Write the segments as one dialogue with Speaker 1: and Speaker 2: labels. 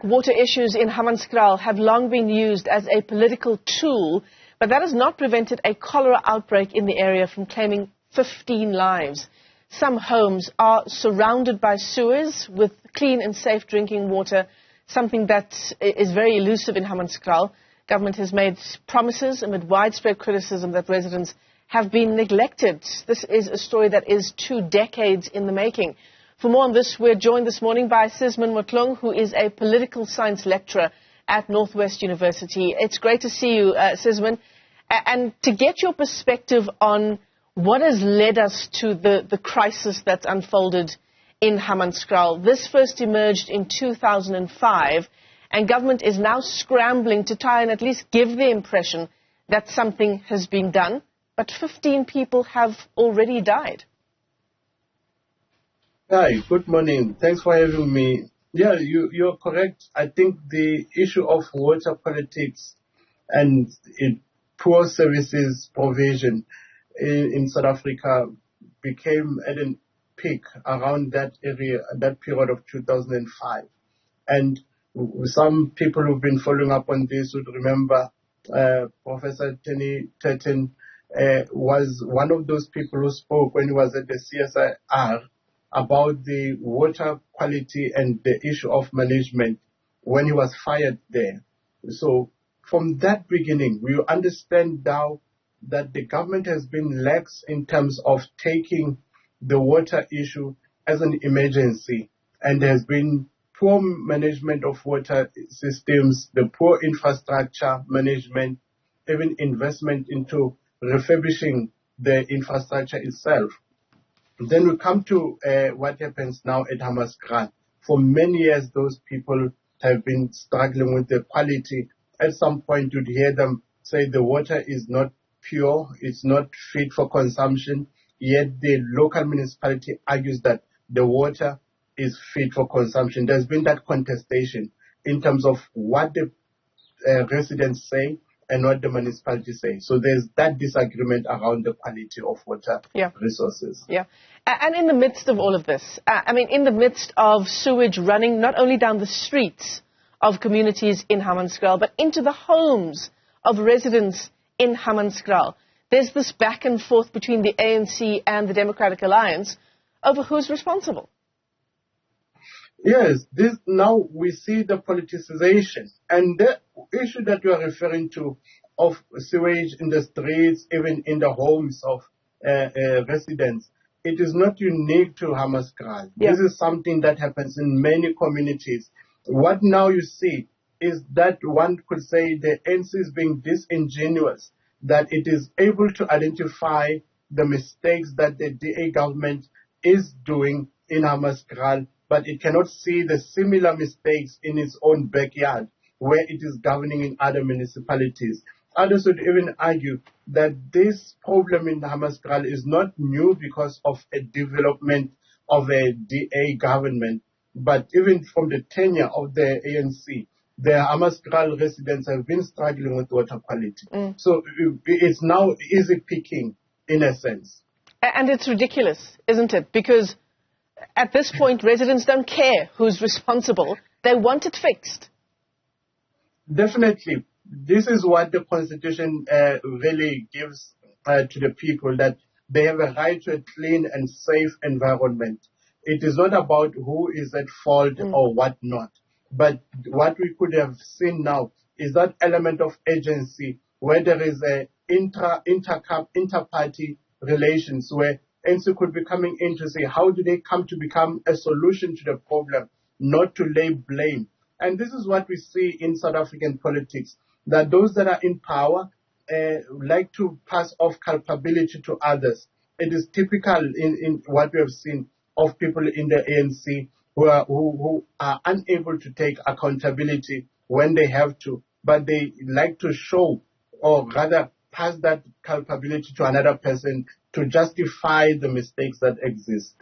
Speaker 1: Water issues in Hammanskraal have long been used as a political tool, but that has not prevented a cholera outbreak in the area from claiming 15 lives. Some homes are surrounded by sewers with clean and safe drinking water, something that is very elusive in Hammanskraal. Government has made promises amid widespread criticism that residents have been neglected. This is a story that is 2 decades in the making. For more on this, we're joined this morning by Sysman Motloung, who is a political science lecturer at Northwest University. It's great to see you, Sysman, and to get your perspective on what has led us to the crisis that's unfolded in Hammanskraal. This first emerged in 2005, and government is now scrambling to try and at least give the impression that something has been done, but 15 people have already died.
Speaker 2: Hi, good morning. Thanks for having me. Yeah, you're correct. I think the issue of water politics and poor services provision in South Africa became at a peak around that area, that period of 2005. And some people who've been following up on this would remember Professor Tenny Turton was one of those people who spoke when he was at the CSIR about the water quality and the issue of management when he was fired there. So from that beginning, we understand now that the government has been lax in terms of taking the water issue as an emergency, and there has been poor management of water systems, the poor infrastructure management, even investment into refurbishing the infrastructure itself. Then we come to what happens now at Hammanskraal. For many years, those people have been struggling with the quality. At some point, you'd hear them say the water is not pure, it's not fit for consumption, yet the local municipality argues that the water is fit for consumption. There's been that contestation in terms of what the residents say and what the municipality say. So there's that disagreement around the quality of water resources.
Speaker 1: Yeah. And in the midst of all of this, in the midst of sewage running not only down the streets of communities in Hammanskraal, but into the homes of residents in Hammanskraal, there's this back and forth between the ANC and the Democratic Alliance over who's responsible.
Speaker 2: Yes, now we see the politicization, and the issue that you are referring to of sewage in the streets, even in the homes of residents, it is not unique to Hammanskraal. Yeah. This is something that happens in many communities. What now you see is that one could say the ANC is being disingenuous, that it is able to identify the mistakes that the DA government is doing in Hammanskraal, but it cannot see the similar mistakes in its own backyard where it is governing in other municipalities. Others would even argue that this problem in Hammanskraal is not new because of a development of a DA government, but even from the tenure of the ANC, the Hammanskraal residents have been struggling with water quality. So it's now easy picking in a sense.
Speaker 1: And it's ridiculous, isn't it? Because at this point, residents don't care who's responsible. They want it fixed.
Speaker 2: Definitely. This is what the Constitution really gives to the people, that they have a right to a clean and safe environment. It is not about who is at fault or what not. But what we could have seen now is that element of agency where there is a inter-party relations where ANC could be coming in to say, how do they come to become a solution to the problem, not to lay blame. And this is what we see in South African politics, that those that are in power like to pass off culpability to others. It is typical in what we have seen of people in the ANC who are unable to take accountability when they have to, but they like to show, or rather pass that culpability to another person to justify the mistakes that exist.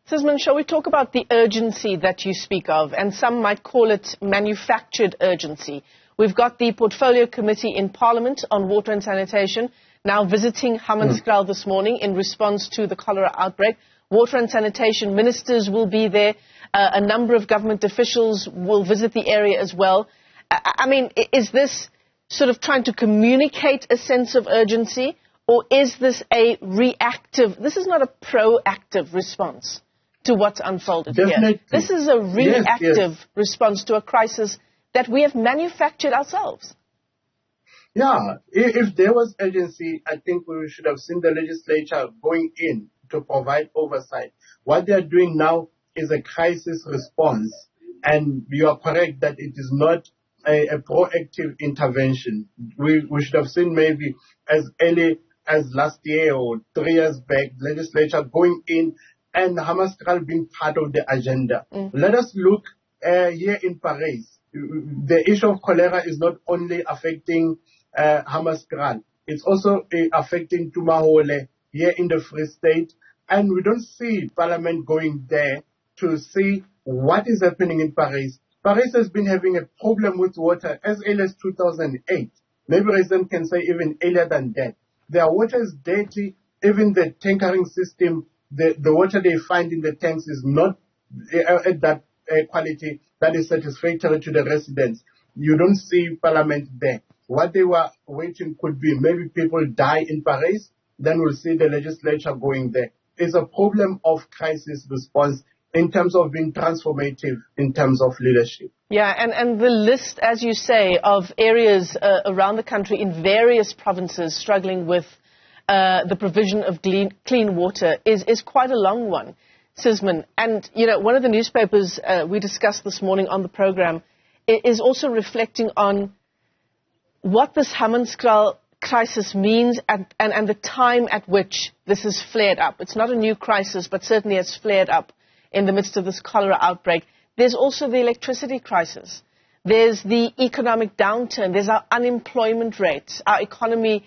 Speaker 1: Sysman, shall we talk about the urgency that you speak of, and some might call it manufactured urgency? We've got the Portfolio Committee in Parliament on Water and Sanitation now visiting Hammanskraal this morning in response to the cholera outbreak. water and sanitation ministers will be there. A number of government officials will visit the area as well. I mean, is this sort of trying to communicate a sense of urgency, or is this a reactive? This is not a proactive response to what's unfolded
Speaker 2: Definitely.
Speaker 1: here. This is a reactive response to a crisis that we have manufactured ourselves.
Speaker 2: Yeah, if there was urgency, I think we should have seen the legislature going in to provide oversight. What they are doing now is a crisis response, and you are correct that it is not a proactive intervention. We should have seen maybe as early as last year or 3 years back, legislature going in and Hammanskraal being part of the agenda. Let us look here in Paris. The issue of cholera is not only affecting Hammanskraal, it's also affecting Tumahole here in the Free State, and we don't see Parliament going there to see what is happening in Paris. Paris has been having a problem with water as early as 2008. Maybe resident can say even earlier than that. Their water is dirty. Even the tankering system, the water they find in the tanks is not at that quality that is satisfactory to the residents. You don't see Parliament there. What they were waiting could be maybe people die in Paris, then we'll see the legislature going there. It's a problem of crisis response in terms of being transformative, in terms of leadership.
Speaker 1: Yeah, and the list, as you say, of areas around the country in various provinces struggling with the provision of clean water is quite a long one, Sysman. And, you know, one of the newspapers we discussed this morning on the program is also reflecting on what this Hammanskraal crisis means and the time at which this has flared up. It's not a new crisis, but certainly it's flared up in the midst of this cholera outbreak. There's also the electricity crisis. There's the economic downturn. There's our unemployment rate. Our economy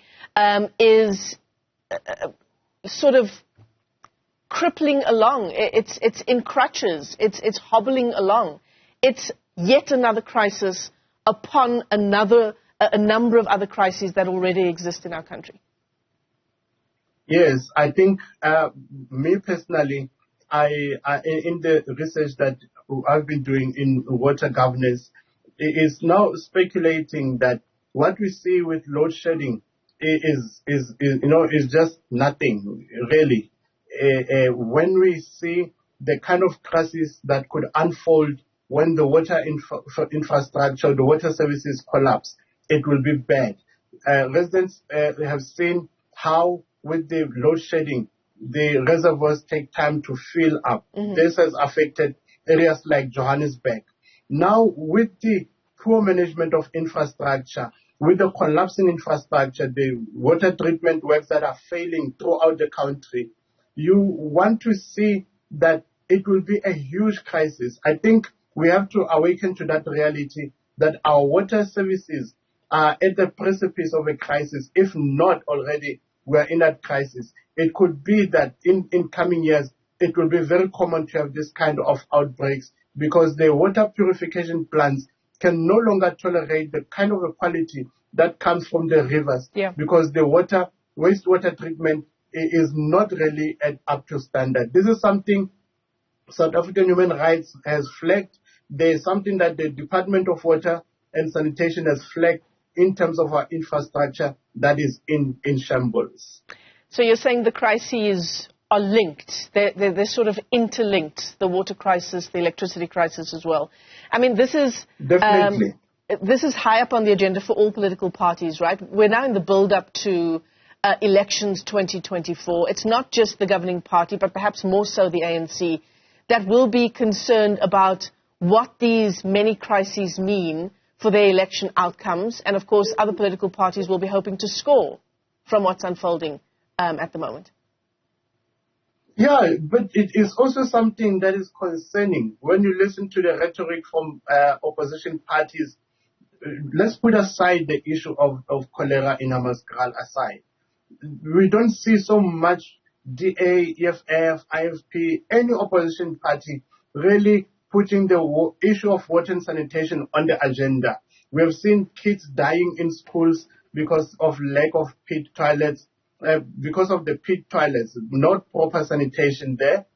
Speaker 1: is sort of crippling along. It's in crutches. It's hobbling along. It's yet another crisis upon a number of other crises that already exist in our country.
Speaker 2: Yes, I think me personally, I in the research that I've been doing in water governance, is now speculating that what we see with load shedding is just nothing really. When we see the kind of crisis that could unfold when the water infrastructure, the water services collapse, it will be bad. Residents have seen how with the load shedding, the reservoirs take time to fill up. This has affected areas like Johannesburg. Now, with the poor management of infrastructure, with the collapsing infrastructure, the water treatment works that are failing throughout the country, you want to see that it will be a huge crisis. I think we have to awaken to that reality that our water services are at the precipice of a crisis. If not already, we're in that crisis. It could be that in coming years, it will be very common to have this kind of outbreaks because the water purification plants can no longer tolerate the kind of a quality that comes from the rivers because the wastewater treatment is not really up to standard. This is something South African Human Rights has flagged. There is something that the Department of Water and Sanitation has flagged in terms of our infrastructure that is in shambles.
Speaker 1: So you're saying the crises are linked. They're sort of interlinked, the water crisis, the electricity crisis as well. I mean, this is...
Speaker 2: Definitely.
Speaker 1: This is high up on the agenda for all political parties, right? We're now in the build-up to elections 2024. It's not just the governing party, but perhaps more so the ANC, that will be concerned about what these many crises mean for their election outcomes. And, of course, other political parties will be hoping to score from what's unfolding at the moment.
Speaker 2: Yeah, but it is also something that is concerning. When you listen to the rhetoric from opposition parties, let's put aside the issue of cholera in Hammanskraal aside. We don't see so much DA, EFF, IFP, any opposition party really putting the issue of water and sanitation on the agenda. We have seen kids dying in schools because of lack of pit toilets, because of the pit toilets, not proper sanitation there.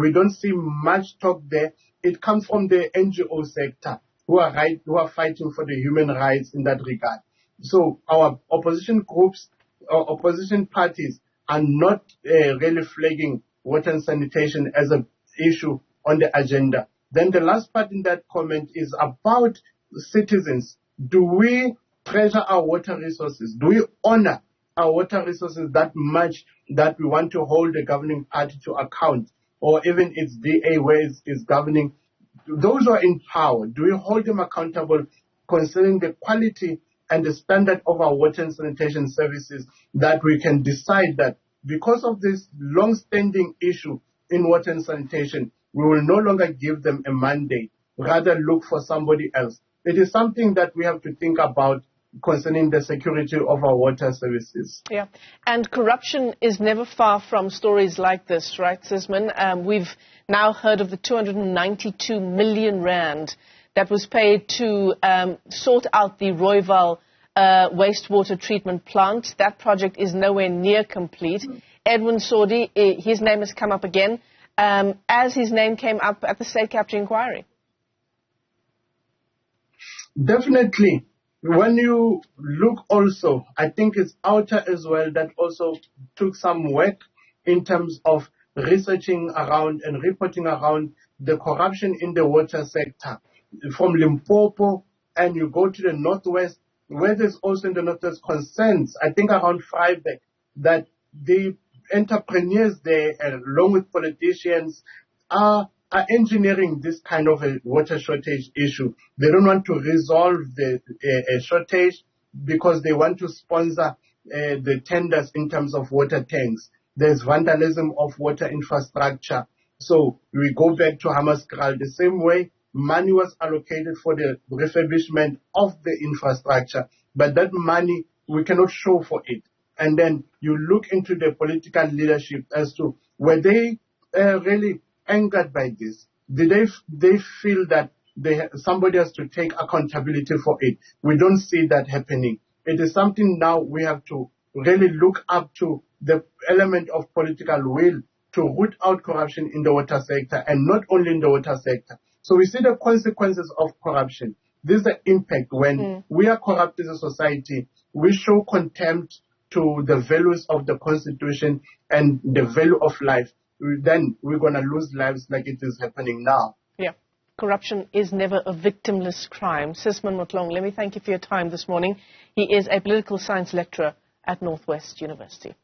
Speaker 2: we don't see much talk there. It comes from the NGO sector who are fighting for the human rights in that regard. So our opposition groups, or opposition parties are not really flagging water and sanitation as an issue on the agenda. Then the last part in that comment is about citizens. Do we treasure our water resources? Do we honor our water resources that much that we want to hold the governing party to account, or even its DA where it's governing? Those who are in power, do we hold them accountable concerning the quality and the standard of our water and sanitation services, that we can decide that because of this long-standing issue in water and sanitation, we will no longer give them a mandate, rather look for somebody else. It is something that we have to think about concerning the security of our water services.
Speaker 1: Yeah, and corruption is never far from stories like this, right, Sysman? We've now heard of the 292 million rand that was paid to sort out the Rooiwal wastewater treatment plant. That project is nowhere near complete. Edwin Sodi, his name has come up again, as his name came up at the State Capture inquiry.
Speaker 2: Definitely. When you look also, I think it's Outer as well that also took some work in terms of researching around and reporting around the corruption in the water sector. From Limpopo, and you go to the Northwest, where there's also in the Northwest concerns, I think around Vryburg, that the entrepreneurs there, along with politicians, are engineering this kind of a water shortage issue. They don't want to resolve the shortage because they want to sponsor the tenders in terms of water tanks. There's vandalism of water infrastructure. So we go back to Hammanskraal the same way. Money was allocated for the refurbishment of the infrastructure, but that money, we cannot show for it. And then you look into the political leadership as to were they really angered by this? Did they feel that somebody has to take accountability for it? We don't see that happening. It is something now we have to really look up to the element of political will to root out corruption in the water sector, and not only in the water sector. So we see the consequences of corruption. This is the impact when we are corrupt as a society. We show contempt to the values of the Constitution and the value of life. Then we're going to lose lives like it is happening now.
Speaker 1: Yeah. Corruption is never a victimless crime. Sysman Motloung, let me thank you for your time this morning. He is a political science lecturer at Northwest University.